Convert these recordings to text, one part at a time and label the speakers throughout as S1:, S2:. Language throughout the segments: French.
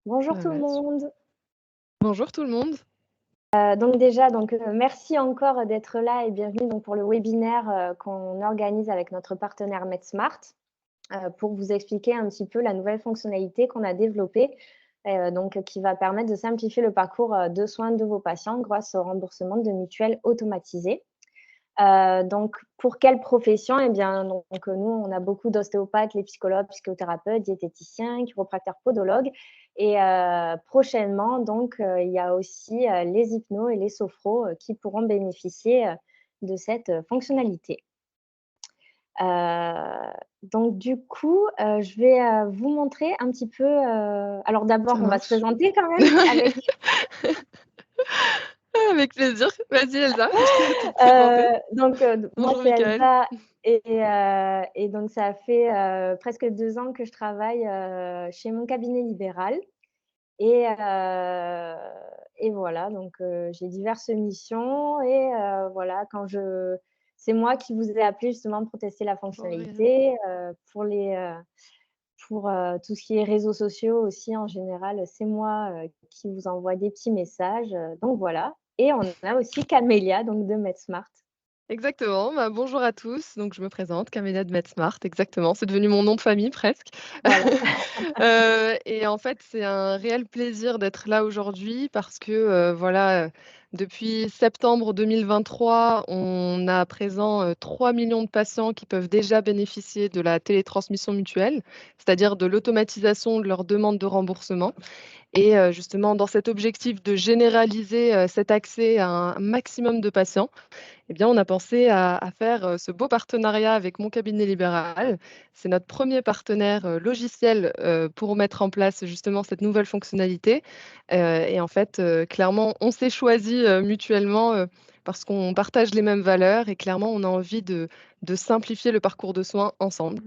S1: Bonjour
S2: Ah
S1: tout le
S2: ouais, su
S1: monde.
S2: bonjour tout le monde.
S1: Merci encore d'être là et bienvenue donc pour le webinaire, qu'on organise avec notre partenaire MedSmart, pour vous expliquer un petit peu la nouvelle fonctionnalité qu'on a développée, qui va permettre de simplifier le parcours, de soins de vos patients grâce au remboursement de mutuelles automatisé. Pour quelle profession? Eh bien, nous, on a beaucoup d'ostéopathes, les psychologues, psychothérapeutes, diététiciens, chiropracteurs, podologues et prochainement, il y a aussi, les hypnos et les sophros, qui pourront bénéficier, de cette, fonctionnalité. Je vais, vous montrer un petit peu, alors d'abord,
S2: Ça
S1: on va se
S2: marche.
S1: présenter quand même avec
S2: Avec plaisir. Vas-y Elsa, je te laisse te présenter.
S1: Moi,
S2: Bonjour
S1: c'est
S2: Mickaël.
S1: Elsa et donc ça fait, presque 2 ans que je travaille, chez mon cabinet libéral et heu et voilà, j'ai diverses missions voilà, c'est moi qui vous ai appelé justement pour tester la
S2: Bonjour Brian.
S1: fonctionnalité, tout ce qui est réseaux sociaux aussi en général, c'est moi, qui vous envoie des petits messages, donc voilà et on a aussi Camélia donc de MedSmart.
S2: Exactement, bah, bonjour à tous, donc je me présente, Camélia de MedSmart, exactement, c'est devenu mon nom de famille presque.
S1: Voilà.
S2: Et en fait, c'est un réel plaisir d'être là aujourd'hui parce que, depuis septembre 2023, on a à présent, 3 000 000 de patients qui peuvent déjà bénéficier de la télétransmission mutuelle, c'est-à-dire de l'automatisation de leur demande de remboursement. Et justement, dans cet objectif de généraliser, cet accès à un maximum de patients, eh bien, on a pensé à faire, ce beau partenariat avec mon cabinet libéral. C'est notre premier partenaire, logiciel, pour mettre en place justement cette nouvelle fonctionnalité. Et en fait, clairement, on s'est choisis, mutuellement, parce qu'on partage les mêmes valeurs et clairement, on a envie de simplifier le parcours de soins ensemble.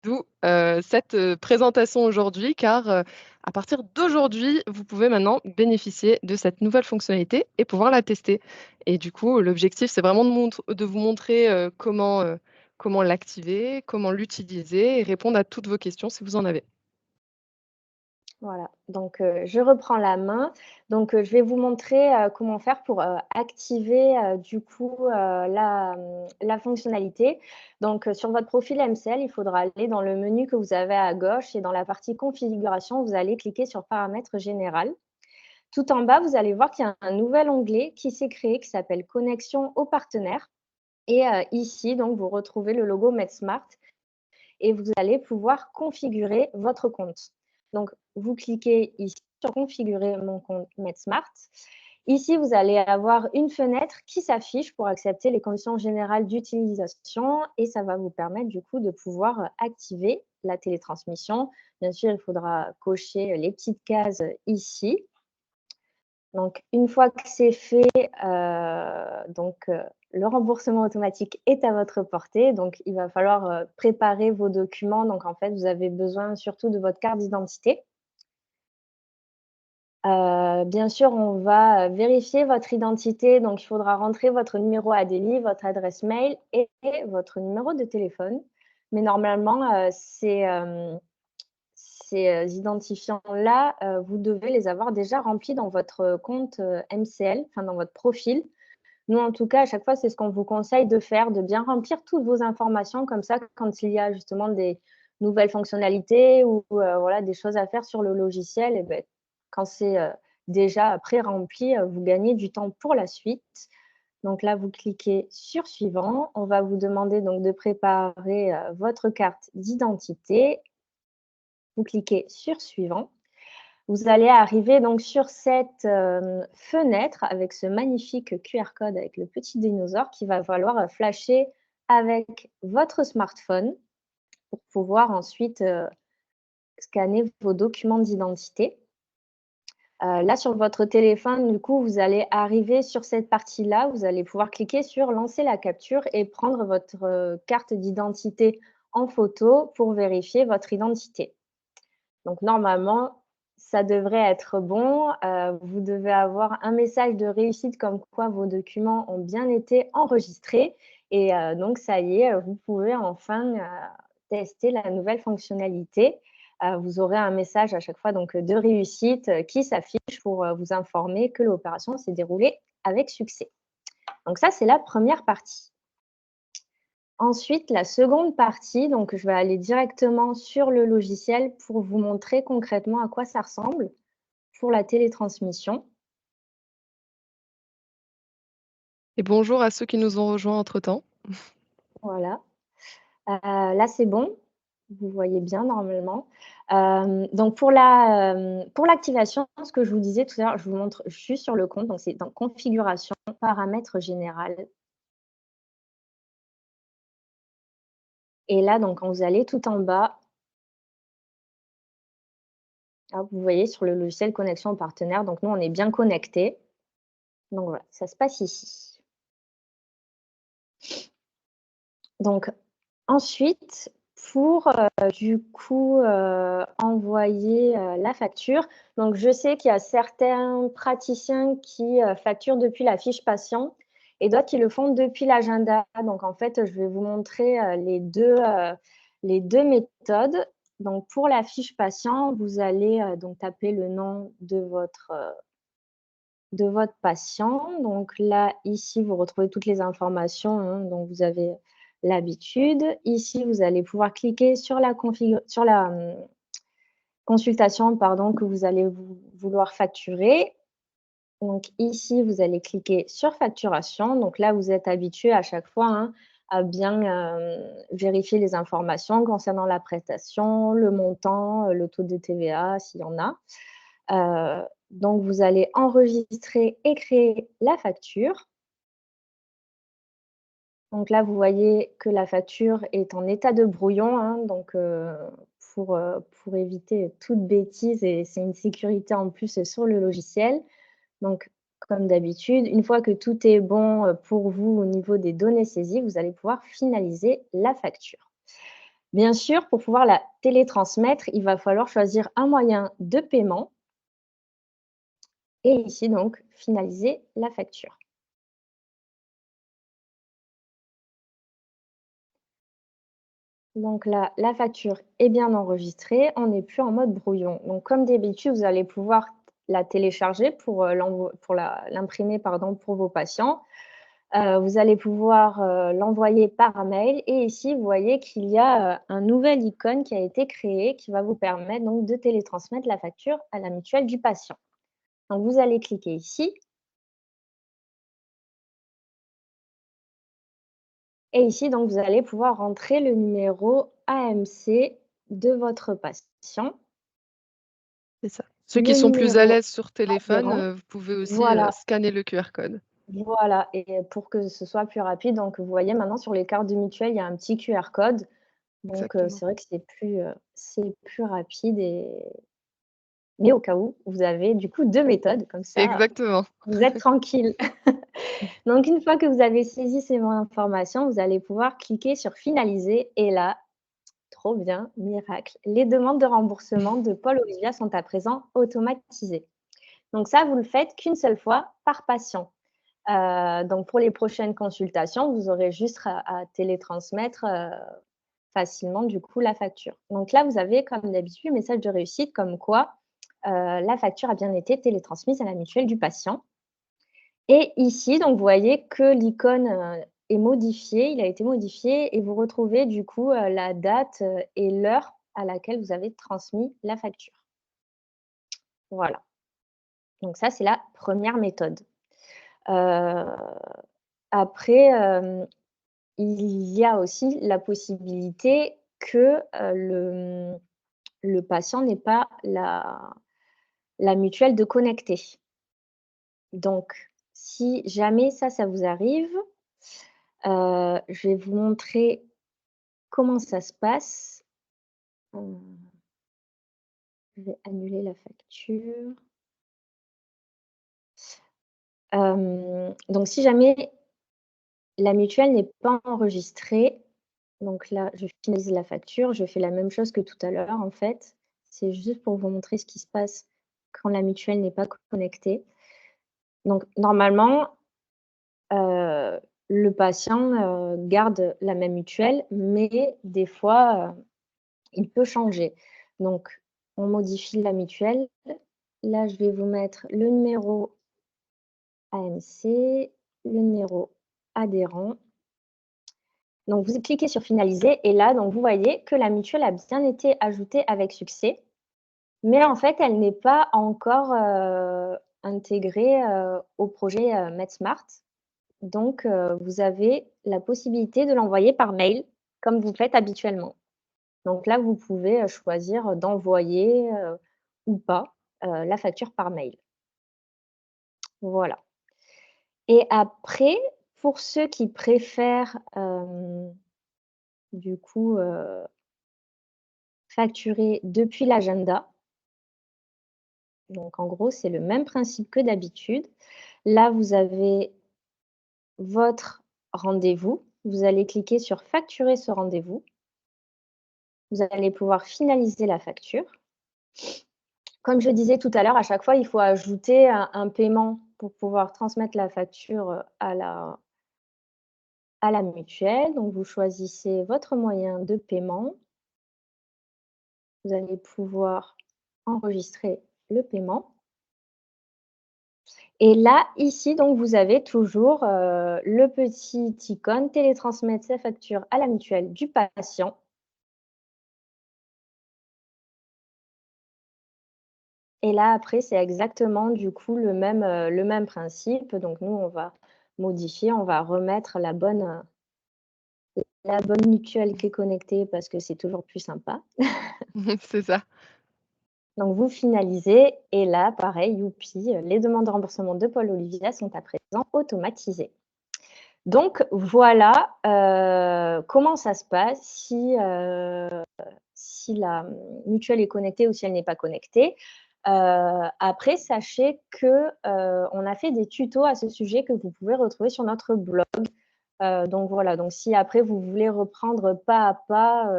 S2: D'où, cette, présentation aujourd'hui car, à partir d'aujourd'hui, vous pouvez maintenant bénéficier de cette nouvelle fonctionnalité et pouvoir la tester. Et du coup, l'objectif, c'est vraiment de vous montrer, comment l'activer, comment l'utiliser et répondre à toutes vos questions si vous en avez.
S1: Voilà, je reprends la main. Je vais vous montrer, comment faire pour, activer, la fonctionnalité. Sur votre profil MCL, il faudra aller dans le menu que vous avez à gauche et dans la partie configuration, vous allez cliquer sur paramètres général. Tout en bas, vous allez voir qu'il y a un nouvel onglet qui s'est créé qui s'appelle connexion aux partenaires ici, vous retrouvez le logo MedSmart et vous allez pouvoir configurer votre compte. Donc, vous cliquez ici sur configurer mon compte MedSmart. Ici, vous allez avoir une fenêtre qui s'affiche pour accepter les conditions générales d'utilisation et ça va vous permettre du coup de pouvoir activer la télétransmission. Bien sûr, il faudra cocher les petites cases ici. Donc, une fois que c'est fait, le remboursement automatique est à votre portée. Donc, il va falloir, préparer vos documents. Donc, en fait, vous avez besoin surtout de votre carte d'identité. Bien sûr, on va, vérifier votre identité. Donc, il faudra rentrer votre numéro ADELI, votre adresse mail et votre numéro de téléphone. Mais normalement, ces identifiants-là, vous devez les avoir déjà remplis dans votre compte, MCL, enfin dans votre profil. Nous, en tout cas, à chaque fois, c'est ce qu'on vous conseille de faire, de bien remplir toutes vos informations comme ça, quand il y a justement des nouvelles fonctionnalités ou voilà, des choses à faire sur le logiciel et beh, quand c'est, déjà pré-rempli, vous gagnez du temps pour la suite. Donc là, vous cliquez sur suivant. On va vous demander donc de préparer, votre carte d'identité. Vous cliquez sur suivant. Vous allez arriver donc sur cette, fenêtre avec ce magnifique QR code avec le petit dinosaure qu'il va falloir, flasher avec votre smartphone pour pouvoir ensuite, scanner vos documents d'identité. Là sur votre téléphone, du coup, vous allez arriver sur cette partie-là, vous allez pouvoir cliquer sur lancer la capture et prendre votre, carte d'identité en photo pour vérifier votre identité. Donc normalement, ça devrait être bon. Vous devez avoir un message de réussite comme quoi vos documents ont bien été enregistrés et donc ça y est, vous pouvez enfin, tester la nouvelle fonctionnalité. vous aurez un message à chaque fois donc, de réussite, qui s'affiche pour, vous informer que l'opération s'est déroulée avec succès. Donc ça, c'est la première partie. Ensuite, la seconde partie, donc je vais aller directement sur le logiciel pour vous montrer concrètement à quoi ça ressemble pour la télétransmission.
S2: Et bonjour à ceux qui nous ont rejoints entre-temps.
S1: Voilà. Là, c'est bon. Vous voyez bien normalement. Donc pour l'activation, ce que je vous disais tout à l'heure, je vous montre, je suis sur le compte, donc c'est dans configuration, paramètres général. Et là, donc quand vous allez tout en bas, hop, vous voyez sur le logiciel connexion au partenaire, donc nous, on est bien connectés. Donc voilà, ça se passe ici. Donc ensuite, pour, du coup, envoyer, la facture, donc je sais qu'il y a certains praticiens qui, facturent depuis la fiche patient et d'autres qui le font depuis l'agenda. Donc en fait, je vais vous montrer, les 2 méthodes. Donc pour la fiche patient, vous allez, donc taper le nom de votre patient. Donc là, ici, vous retrouvez toutes les informations, hein, dont vous avez l'habitude. Ici, vous allez pouvoir cliquer sur la consultation pardon, que vous allez vouloir facturer. Donc ici, vous allez cliquer sur facturation. Donc là, vous êtes habitué à chaque fois, hein, à bien vérifier les informations concernant la prestation, le montant, le taux de TVA, s'il y en a. Donc vous allez enregistrer et créer la facture. Donc là, vous voyez que la facture est en état de brouillon, hein, donc pour éviter toute bêtise et c'est une sécurité en plus sur le logiciel. Donc comme d'habitude, une fois que tout est bon, pour vous au niveau des données saisies, vous allez pouvoir finaliser la facture. Bien sûr, pour pouvoir la télétransmettre, il va falloir choisir un moyen de paiement et ici donc finaliser la facture. Donc là, la facture est bien enregistrée, on n'est plus en mode brouillon. Donc comme d'habitude, vous allez pouvoir la télécharger pour, l'imprimer pardon, pour vos patients. Vous allez pouvoir, l'envoyer par mail et ici, vous voyez qu'il y a, un nouvel icône qui a été créé qui va vous permettre donc de télétransmettre la facture à la mutuelle du patient. Donc vous allez cliquer ici et ici donc vous allez pouvoir rentrer le numéro AMC de votre patient.
S2: C'est ça. Ceux qui
S1: Le
S2: sont plus à
S1: numéro
S2: l'aise sur téléphone,
S1: adhérent.
S2: vous pouvez aussi,
S1: Voilà,
S2: scanner le QR code.
S1: voilà et pour que ce soit plus rapide, donc vous voyez maintenant sur les cartes de mutuelle, il y a un petit QR code. Donc
S2: Exactement.
S1: c'est vrai que c'est plus rapide mais au cas où, vous avez du coup 2 méthodes comme ça,
S2: Exactement.
S1: vous êtes tranquille. Donc une fois que vous avez saisi ces informations, vous allez pouvoir cliquer sur finaliser et là, trop bien, miracle, les demandes de remboursement de Paul Olivia sont à présent automatisées. Donc ça, vous le faites qu'une seule fois par patient. Donc pour les prochaines consultations, vous aurez juste à télétransmettre, facilement du coup la facture. Donc là, vous avez comme d'habitude message de réussite comme quoi, la facture a bien été télétransmise à la mutuelle du patient et ici donc vous voyez que l'icône, est modifiée, il a été modifié et vous retrouvez du coup, la date, et l'heure à laquelle vous avez transmis la facture. Voilà, donc ça c'est la première méthode. Heu, après, il y a aussi la possibilité que, le patient n'ait pas la mutuelle de connecter. Donc si jamais ça vous arrive, je vais vous montrer comment ça se passe. Hem, je vais annuler la facture. Donc si jamais la mutuelle n'est pas enregistrée, donc là, je finalise la facture, je fais la même chose que tout à l'heure en fait. C'est juste pour vous montrer ce qui se passe quand la mutuelle n'est pas connectée. Donc normalement, le patient, garde la même mutuelle, mais des fois, il peut changer. Donc, on modifie la mutuelle. Là, je vais vous mettre le numéro AMC, le numéro adhérent. Donc, vous cliquez sur finaliser et là, donc, vous voyez que la mutuelle a bien été ajoutée avec succès, mais en fait, elle n'est pas encore intégrée au projet MedSmart. Donc, vous avez la possibilité de l'envoyer par mail comme vous faites habituellement. Donc là, vous pouvez choisir d'envoyer ou pas la facture par mail. Voilà. Et après, pour ceux qui préfèrent du coup facturer depuis l'agenda, donc en gros, c'est le même principe que d'habitude. Là, vous avez votre rendez-vous. Vous allez cliquer sur facturer ce rendez-vous. Vous allez pouvoir finaliser la facture. Comme je disais tout à l'heure, à chaque fois, il faut ajouter un paiement pour pouvoir transmettre la facture à la mutuelle. Donc, vous choisissez votre moyen de paiement. Vous allez pouvoir enregistrer le paiement. Et là, ici, donc, vous avez toujours le petit icône télétransmettre sa facture à la mutuelle du patient. Et là, après, c'est exactement du coup le même principe. Donc, nous, on va modifier, on va remettre la bonne mutuelle qui est connectée parce que c'est toujours plus sympa.
S2: C'est ça.
S1: Donc, vous finalisez et là, pareil, youpi, les demandes de remboursement de Paul Olivia sont à présent automatisées. Donc, voilà comment ça se passe si la mutuelle est connectée ou si elle n'est pas connectée. Après, sachez que on a fait des tutos à ce sujet que vous pouvez retrouver sur notre blog. Donc voilà, donc si après vous voulez reprendre pas à pas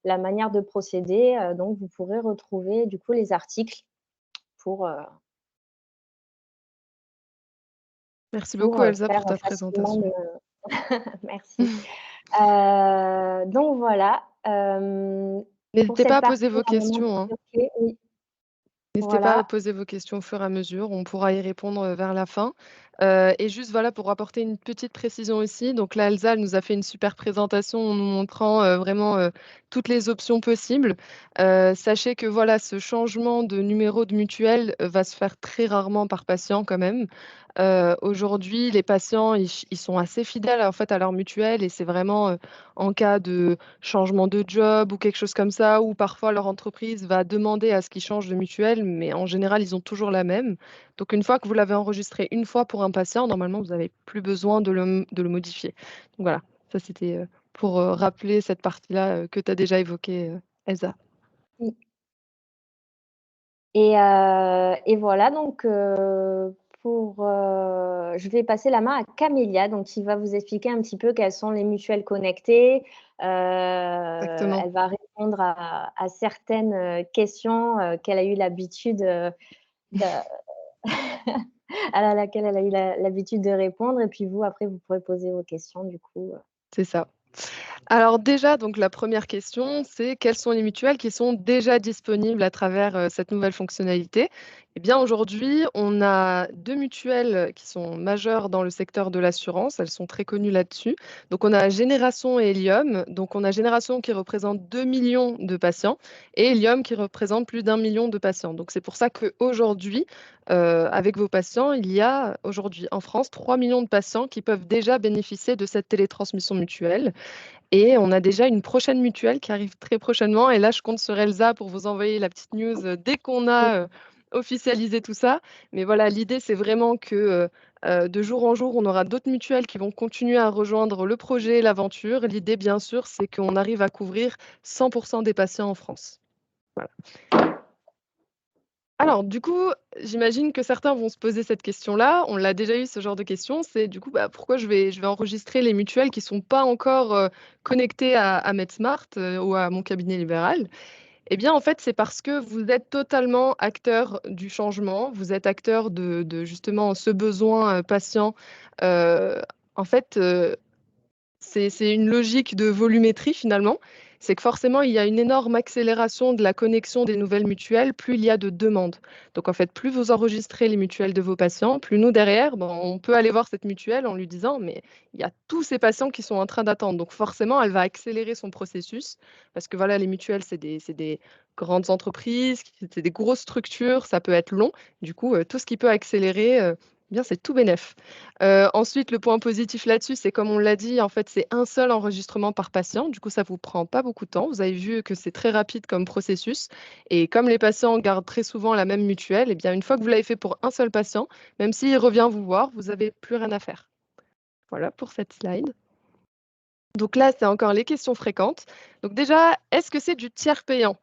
S1: la manière de procéder, donc vous pourrez retrouver du coup les articles pour,
S2: Merci beaucoup Elsa
S1: faire
S2: pour ta
S1: facilement
S2: présentation.
S1: le merci. Donc voilà, pour
S2: N'hésitez pas
S1: cette
S2: à poser
S1: partie
S2: vos
S1: normalement
S2: questions, hein.
S1: tout est OK, oui,
S2: N'hésitez pas à
S1: voilà.
S2: poser vos questions au fur et à mesure, on pourra y répondre, vers la fin. Et juste voilà, pour apporter une petite précision aussi, donc là, Elsa, elle nous a fait une super présentation en nous montrant, vraiment, toutes les options possibles. Sachez que voilà, ce changement de numéro de mutuelle, va se faire très rarement par patient quand même. Aujourd'hui, les patients, ils sont assez fidèles en fait à leur mutuelle et c'est vraiment, en cas de changement de job ou quelque chose comme ça, ou parfois leur entreprise va demander à ce qu'ils changent de mutuelle, mais en général, ils ont toujours la même. Donc une fois que vous l'avez enregistré une fois pour un patient, normalement, vous n'avez plus besoin de le modifier. Donc voilà, ça c'était, pour, rappeler cette partie-là, que tu as déjà évoquée, Elsa.
S1: Oui. Et voilà donc je vais passer la main à Camélia, donc qui va vous expliquer un petit peu quelles sont les mutuelles connectées.
S2: Exactement.
S1: Elle va répondre à certaines, questions, qu'elle a eu l'habitude, de à laquelle elle a eu l'habitude de répondre et puis vous, après, vous pourrez poser vos questions du coup.
S2: C'est ça. Alors déjà, donc la première question, c'est quelles sont les mutuelles qui sont déjà disponibles à travers, cette nouvelle fonctionnalité? Eh bien, aujourd'hui, on a 2 mutuelles qui sont majeures dans le secteur de l'assurance. Elles sont très connues là-dessus. Donc on a Génération et Helium. Donc on a Génération qui représente 2 millions de patients et Helium qui représente plus d'1 million de patients. Donc c'est pour ça qu'aujourd'hui, avec vos patients, il y a aujourd'hui en France 3 millions de patients qui peuvent déjà bénéficier de cette télétransmission mutuelle. Et on a déjà une prochaine mutuelle qui arrive très prochainement et là, je compte sur Elsa pour vous envoyer la petite news, dès qu'on
S1: Oui,
S2: a, officialisé tout ça. Mais voilà, l'idée, c'est vraiment que, de jour en jour, on aura d'autres mutuelles qui vont continuer à rejoindre le projet, l'aventure. L'idée, bien sûr, c'est qu'on arrive à couvrir 100 des patients en France. Voilà. Alors du coup, j'imagine que certains vont se poser cette question-là. On l'a déjà eu ce genre de question, c'est du coup, bah, pourquoi je vais enregistrer les mutuelles qui sont pas encore, connectées à MedSmart, ou à mon cabinet libéral? Eh bien, en fait, c'est parce que vous êtes totalement acteur du changement. Vous êtes acteur de justement ce besoin, patient. Heu, En fait, c'est une logique de volumétrie finalement c'est que forcément, il y a une énorme accélération de la connexion des nouvelles mutuelles, plus il y a de demandes. Donc en fait, plus vous enregistrez les mutuelles de vos patients, plus nous derrière, ben, on peut aller voir cette mutuelle en lui disant, mais il y a tous ces patients qui sont en train d'attendre. Donc forcément, elle va accélérer son processus parce que voilà, les mutuelles, c'est des grandes entreprises, c'est des grosses structures, ça peut être long. Du coup, tout ce qui peut accélérer, bien, c'est tout bénef. Ensuite, le point positif là-dessus, c'est comme on l'a dit, en fait, c'est un seul enregistrement par patient. Du coup, ça vous prend pas beaucoup de temps. Vous avez vu que c'est très rapide comme processus. Et comme les patients gardent très souvent la même mutuelle, eh bien, une fois que vous l'avez fait pour un seul patient, même s'il revient vous voir, vous n'avez plus rien à faire. Voilà pour cette slide. Donc là, c'est encore les questions fréquentes. Donc déjà, est-ce que c'est du tiers payant?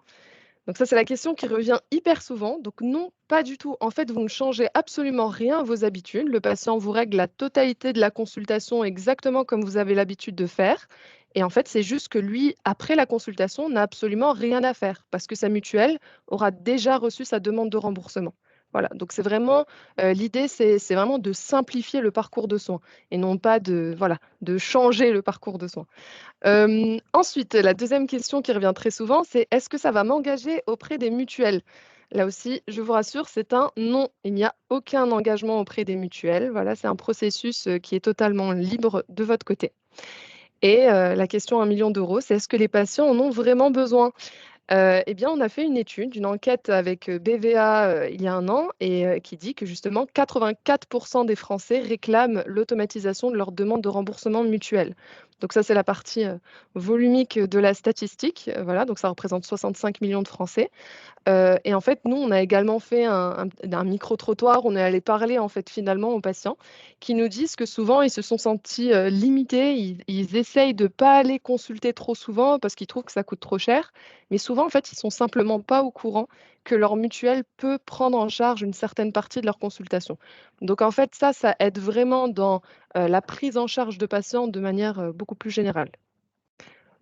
S2: Donc ça, c'est la question qui revient hyper souvent. Donc non, pas du tout. En fait, vous ne changez absolument rien à vos habitudes. Le patient vous règle la totalité de la consultation exactement comme vous avez l'habitude de faire. Et en fait, c'est juste que lui, après la consultation, n'a absolument rien à faire parce que sa mutuelle aura déjà reçu sa demande de remboursement. Voilà, donc c'est vraiment l'idée, c'est vraiment de simplifier le parcours de soins et non pas de, voilà, de changer le parcours de soins. Ensuite, la deuxième question qui revient très souvent, c'est: «Est-ce que ça va m'engager auprès des mutuelles?» Là aussi, je vous rassure, c'est un non. Il n'y a aucun engagement auprès des mutuelles. Voilà, c'est un processus, qui est totalement libre de votre côté et la question à 1 000 000 €, c'est: «Est-ce que les patients en ont vraiment besoin?» Eh bien, on a fait une étude, une enquête avec, BVA, il y a un an et qui dit que justement 84 des Français réclament l'automatisation de leur demande de remboursement mutuel. Donc ça, c'est la partie, volumique de la statistique, voilà, donc ça représente 65 millions de Français. Et en fait, nous, on a également fait un micro-trottoir. On est allé parler, en fait, finalement, aux patients qui nous disent que souvent, ils se sont sentis, limités. Ils essayent de pas aller consulter trop souvent parce qu'ils trouvent que ça coûte trop cher. Mais souvent, en fait, ils sont simplement pas au courant que leur mutuelle peut prendre en charge une certaine partie de leur consultation. Donc en fait, ça aide vraiment dans, la prise en charge de patients de manière, beaucoup plus générale.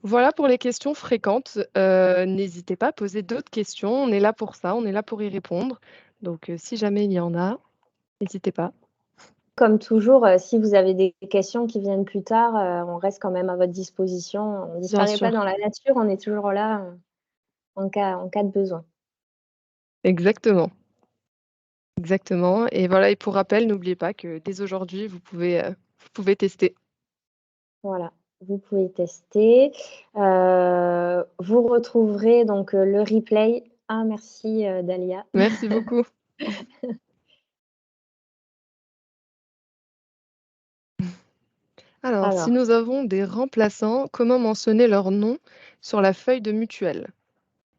S2: Voilà pour les questions fréquentes. N'hésitez pas à poser d'autres questions. On est là pour ça, on est là pour y répondre. Donc, si jamais il y en a, n'hésitez pas.
S1: Comme toujours, si vous avez des questions qui viennent plus tard, on reste quand même à votre disposition. On ne
S2: Bien
S1: disparaît pas dans
S2: sûr,
S1: la nature, on est toujours là, en cas de besoin.
S2: exactement, exactement et voilà et pour rappel, n'oubliez pas que dès aujourd'hui, vous pouvez tester.
S1: Voilà, vous pouvez tester. Vous retrouverez donc, le replay. Ah merci, Dalia.
S2: Merci beaucoup. Alors, si
S1: Alors,
S2: nous avons des remplaçants, comment mentionner leur nom sur la feuille de mutuelle?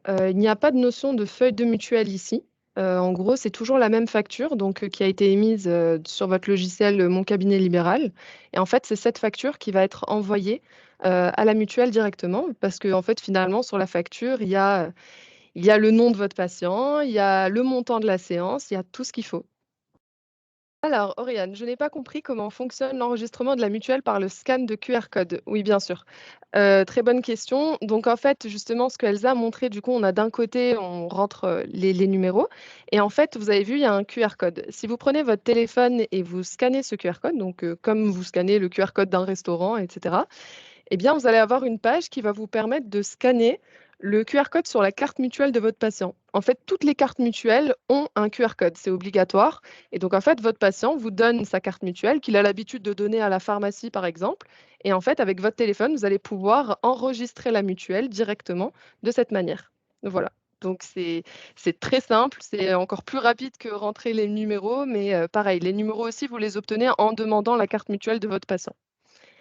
S2: Il n'y a pas de notion de feuille de mutuelle ici. En gros, c'est toujours la même facture donc qui a été émise, sur votre logiciel, Mon cabinet libéral et en fait, c'est cette facture qui va être envoyée, à la mutuelle directement parce qu'en fait, finalement, sur la facture, il y a le nom de votre patient, il y a le montant de la séance, il y a tout ce qu'il faut. Alors, Oriane, je n'ai pas compris comment fonctionne l'enregistrement de la mutuelle par le scan de QR code. Oui, bien sûr. Très bonne question. Donc en fait, justement, ce qu'Elsa a montré, du coup, on a d'un côté, on rentre, les numéros et en fait, vous avez vu, il y a un QR code. Si vous prenez votre téléphone et vous scannez ce QR code, donc comme vous scannez le QR code d'un restaurant et cetera, eh bien, vous allez avoir une page qui va vous permettre de scanner le QR code sur la carte mutuelle de votre patient. En fait, toutes les cartes mutuelles ont un QR code, c'est obligatoire. Et donc, en fait, votre patient vous donne sa carte mutuelle qu'il a l'habitude de donner à la pharmacie, par exemple. Et en fait, avec votre téléphone, vous allez pouvoir enregistrer la mutuelle directement de cette manière. Voilà. Donc, c'est très simple, c'est encore plus rapide que rentrer les numéros, mais pareil, les numéros aussi, vous les obtenez en demandant la carte mutuelle de votre patient.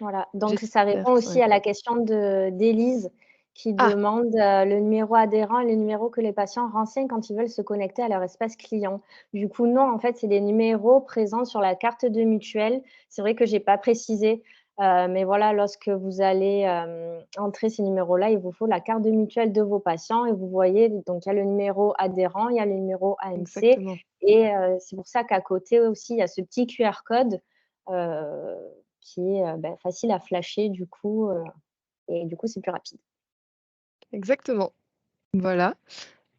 S1: voilà, donc ça
S2: J'espère
S1: répond
S2: que ça
S1: aussi à
S2: répond.
S1: la question d'Élise qui
S2: Ah!
S1: demande, le numéro adhérent et le numéro que les patients renseignent quand ils veulent se connecter à leur espace client. Du coup, non, en fait, c'est des numéros présents sur la carte de mutuelle. C'est vrai que j'ai pas précisé, mais voilà, lorsque vous allez, entrer ces numéros-là, il vous faut la carte de mutuelle de vos patients et vous voyez donc il y a le numéro adhérent, il y a le numéro AMC
S2: Exactement,
S1: et c'est pour ça qu'à côté aussi, il y a ce petit QR code, heu, qui est, facile à flasher du coup, et du coup, c'est plus rapide.
S2: exactement. Voilà.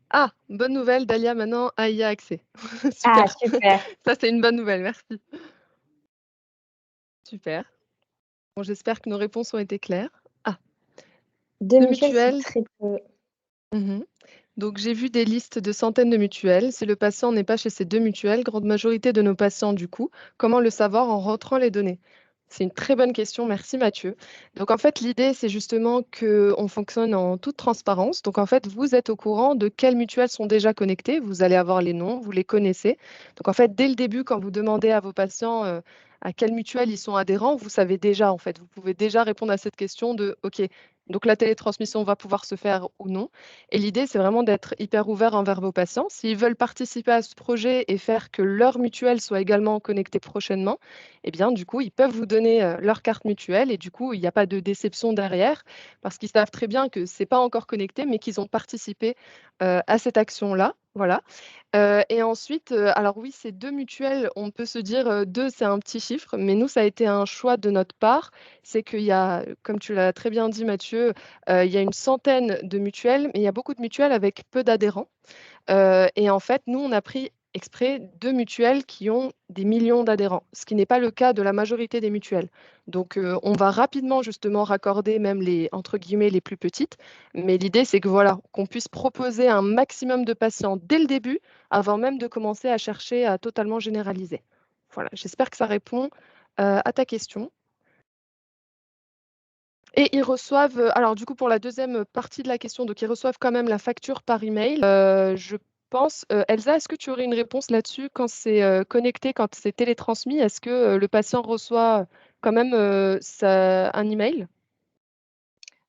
S2: Ah! Bonne nouvelle, Dahlia maintenant a y a accès.
S1: Ah
S2: Super.
S1: super!
S2: Ça, c'est une bonne nouvelle, merci. Super. Bon, j'espère que nos réponses ont été claires. Ah!
S1: 2
S2: 2
S1: mutuelles, c'est
S2: mutuelles.
S1: très peu.
S2: Mmh. Donc j'ai vu des listes de centaines de mutuelles. Si le patient n'est pas chez ces 2 mutuelles, grande majorité de nos patients du coup, comment le savoir en rentrant les données? C'est une très bonne question, merci Mathieu. Donc en fait, l'idée, c'est justement qu'on fonctionne en toute transparence. Donc en fait, vous êtes au courant de quelles mutuelles sont déjà connectées, vous allez avoir les noms, vous les connaissez. Donc en fait, dès le début, quand vous demandez à vos patients, à quelle mutuelle ils sont adhérents, vous savez déjà en fait, vous pouvez déjà répondre à cette question de: «OK, donc la télétransmission va pouvoir se faire ou non». Et l'idée, c'est vraiment d'être hyper ouvert envers vos patients. S'ils veulent participer à ce projet et faire que leur mutuelle soit également connectée prochainement, eh bien, du coup, ils peuvent vous donner, leur carte mutuelle et du coup, il n'y a pas de déception derrière parce qu'ils savent très bien que c'est pas encore connecté, mais qu'ils ont participé, à cette action-là, voilà. Et ensuite, alors oui, c'est 2 mutuelles, on peut se dire, 2 c'est un petit chiffre, mais nous, ça a été un choix de notre part. C'est qu'il y a, comme tu l'as très bien dit Mathieu, il y a une centaine de mutuelles, mais il y a beaucoup de mutuelles avec peu d'adhérents. Et en fait, nous, on a pris exprès 2 mutuelles qui ont des millions d'adhérents, ce qui n'est pas le cas de la majorité des mutuelles. Donc, on va rapidement justement raccorder même les, entre guillemets, «les plus petites». Mais l'idée, c'est que voilà, qu'on puisse proposer un maximum de patients dès le début, avant même de commencer à chercher à totalement généraliser. Voilà, j'espère que ça répond, à ta question. Et ils reçoivent, alors du coup pour la deuxième partie de la question, donc ils reçoivent quand même la facture par email. Je pense, Elsa, est-ce que tu aurais une réponse là-dessus quand c'est, connecté, quand c'est télétransmis? Est-ce que, le patient reçoit quand même, sa un email?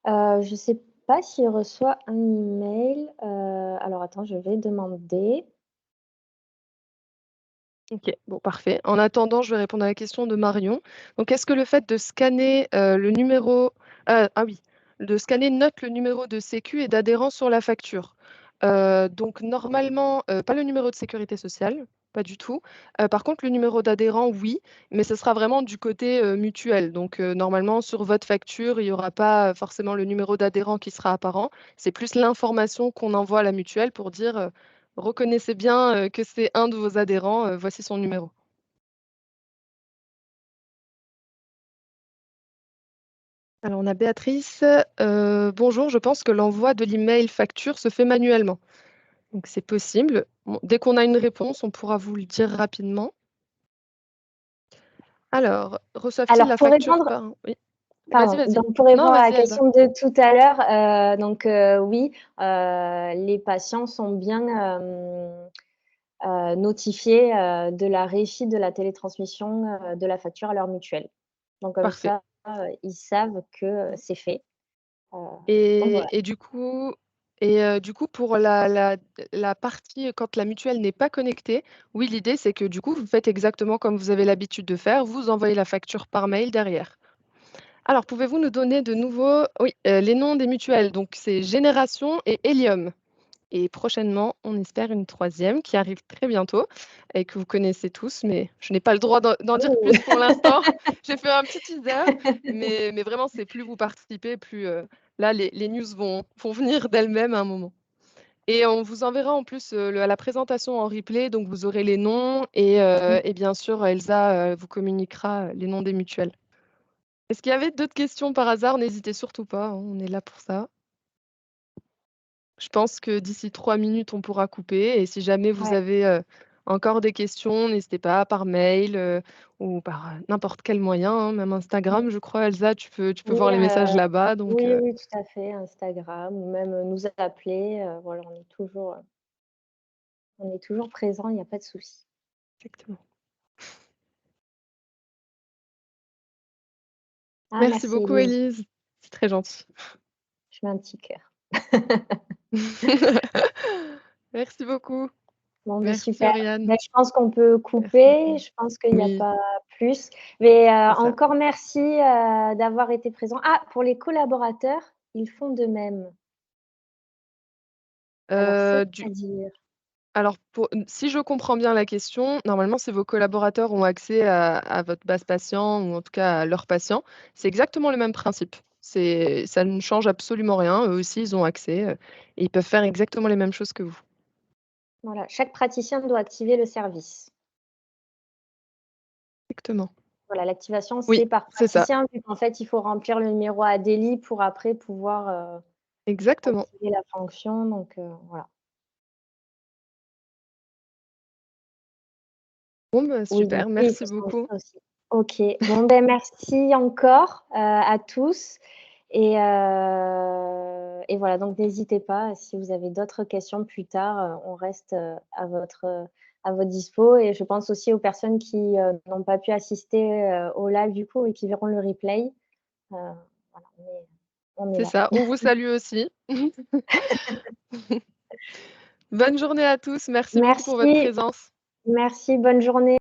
S1: Je sais pas s'il reçoit un email, alors attends, je vais demander.
S2: OK, bon parfait. En attendant, je vais répondre à la question de Marion. Donc est-ce que le fait de scanner, le numéro ah oui, de scanner note le numéro de sécu et d'adhérent sur la facture? Donc normalement, pas le numéro de sécurité sociale, pas du tout. Par contre le numéro d'adhérent, oui, mais ce sera vraiment du côté, mutuelle. Donc normalement sur votre facture, il y aura pas forcément le numéro d'adhérent qui sera apparent. C'est plus l'information qu'on envoie à la mutuelle pour dire, reconnaissez bien, que c'est un de vos adhérents, voici son numéro. Alors on a Béatrice, «Bonjour, je pense que l'envoi de l'email facture se fait manuellement». Donc c'est possible. Bon, dès qu'on a une réponse, on pourra vous le dire rapidement. Alors, reçoivent-ils
S1: Alors
S2: la
S1: pour
S2: facture
S1: répondre
S2: par oui, vas-y,
S1: Pardon,
S2: vas-y.
S1: donc pour
S2: Non,
S1: répondre à la
S2: vas-y Elsa.
S1: question de tout à l'heure, oui, les patients sont bien, notifiés, de la régie de la télétransmission, de la facture à leur mutuelle. Donc comme
S2: Parfait.
S1: ça, ils savent que, c'est fait, heu, donc
S2: Et
S1: voilà.
S2: et du coup du coup pour la partie, quand la mutuelle n'est pas connectée, oui, l'idée c'est que du coup, vous faites exactement comme vous avez l'habitude de faire, vous envoyez la facture par mail derrière. Alors, pouvez-vous nous donner de nouveau oui, les noms des mutuelles? Donc c'est Génération et Hélium. Et prochainement, on espère une troisième qui arrive très bientôt et que vous connaissez tous, mais je n'ai pas le droit d'en dire
S1: Oh!
S2: plus pour l'instant. J'ai fait un petit teaser, mais vraiment, c'est plus vous participez, plus, là, les news vont venir d'elles-mêmes à un moment. Et on vous enverra en plus, la présentation en replay, donc vous aurez les noms et bien sûr, Elsa, vous communiquera, les noms des mutuelles. Est-ce qu'il y avait d'autres questions par hasard? N'hésitez surtout pas, hein, on est là pour ça. Je pense que d'ici 3 minutes, on pourra couper et si jamais vous
S1: Ouais.
S2: avez, encore des questions, n'hésitez pas par mail, ou par, n'importe quel moyen, hein, même
S1: Mmh.
S2: Instagram, je crois, Elsa, tu peux
S1: Oui,
S2: voir les messages là-bas donc
S1: oui, oui, tout à fait, Instagram ou même, nous appeler, voilà, on est toujours présent, il y a pas de souci.
S2: exactement.
S1: Ah
S2: Merci
S1: merci
S2: beaucoup
S1: Élise,
S2: Élise, c'est très gentil.
S1: je mets un petit cœur.
S2: Merci beaucoup.
S1: Bon, beh,
S2: Merci
S1: super.
S2: Oriane.
S1: Beh, je pense qu'on peut
S2: Merci
S1: couper.
S2: beaucoup.
S1: Je pense qu'il y a
S2: Oui,
S1: pas plus. Mais,
S2: c'est ça.
S1: encore merci, d'avoir été présent. Ah, pour les collaborateurs, ils font de même. Alors
S2: Du
S1: c'est-à-dire?
S2: Alors pour si je comprends bien la question, normalement, si vos collaborateurs ont accès à votre base patient ou en tout cas à leurs patients, c'est exactement le même principe. Ça ne change absolument rien. Eux aussi, ils ont accès, et ils peuvent faire exactement les mêmes choses que vous.
S1: Voilà, chaque praticien doit activer le service.
S2: Exactement.
S1: Voilà, l'activation,
S2: Oui,
S1: c'est par
S2: c'est ça,
S1: praticien, vu qu'en fait, il faut remplir le numéro Adélie pour après pouvoir,
S2: exactement.
S1: activer la fonction donc voilà.
S2: Bon, bah,
S1: Oui, donc
S2: super,
S1: oui, il
S2: merci
S1: faut
S2: beaucoup.
S1: s'inscrire aussi. OK. Bon, ben, merci encore, à tous et voilà, donc n'hésitez pas si vous avez d'autres questions plus tard, on reste, à votre dispo et je pense aussi aux personnes qui, n'ont pas pu assister, au live du coup et qui verront le replay. Voilà, on est
S2: C'est
S1: là.
S2: ça, on vous salue aussi. Bonne journée à tous, merci beaucoup pour votre
S1: Merci,
S2: présence.
S1: merci, bonne journée.